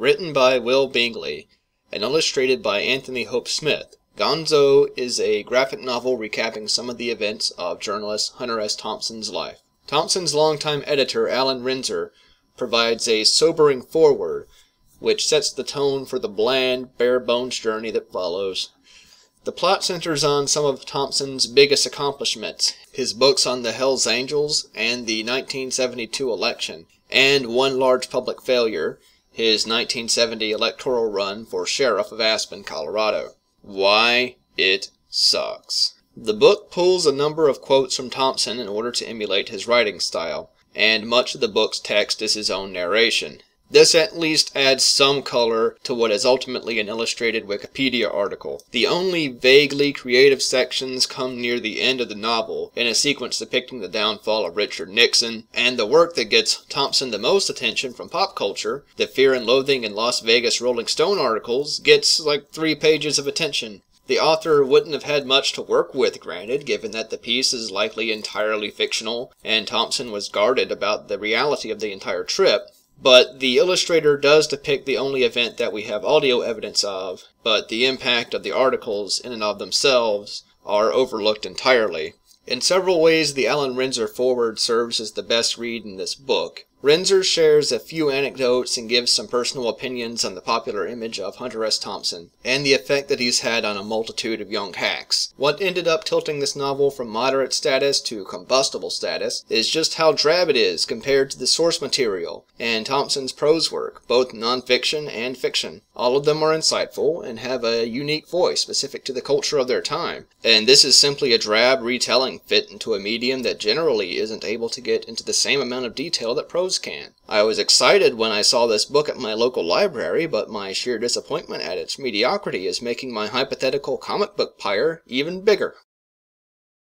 Written by Will Bingley and illustrated by Anthony Hope Smith, Gonzo is a graphic novel recapping some of the events of journalist Hunter S. Thompson's life. Thompson's longtime editor, Alan Renzer, provides a sobering foreword, which sets the tone for the bland, bare-bones journey that follows. The plot centers on some of Thompson's biggest accomplishments, his books on the Hells Angels and the 1972 election, and one large public failure, his 1970 electoral run for sheriff of Aspen, Colorado. Why it sucks. The book pulls a number of quotes from Thompson in order to emulate his writing style, and much of the book's text is his own narration. This at least adds some color to what is ultimately an illustrated Wikipedia article. The only vaguely creative sections come near the end of the novel, in a sequence depicting the downfall of Richard Nixon, and the work that gets Thompson the most attention from pop culture, the Fear and Loathing in Las Vegas Rolling Stone articles, gets like 3 pages of attention. The author wouldn't have had much to work with, granted, given that the piece is likely entirely fictional, and Thompson was guarded about the reality of the entire trip. But the illustrator does depict the only event that we have audio evidence of, but the impact of the articles in and of themselves are overlooked entirely. In several ways, the Alan Renzer foreword serves as the best read in this book. Renzer shares a few anecdotes and gives some personal opinions on the popular image of Hunter S. Thompson, and the effect that he's had on a multitude of young hacks. What ended up tilting this novel from moderate status to combustible status is just how drab it is compared to the source material and Thompson's prose work, both nonfiction and fiction. All of them are insightful and have a unique voice specific to the culture of their time, and this is simply a drab retelling fit into a medium that generally isn't able to get into the same amount of detail that prose can. I was excited when I saw this book at my local library, but my sheer disappointment at its mediocrity is making my hypothetical comic book pyre even bigger.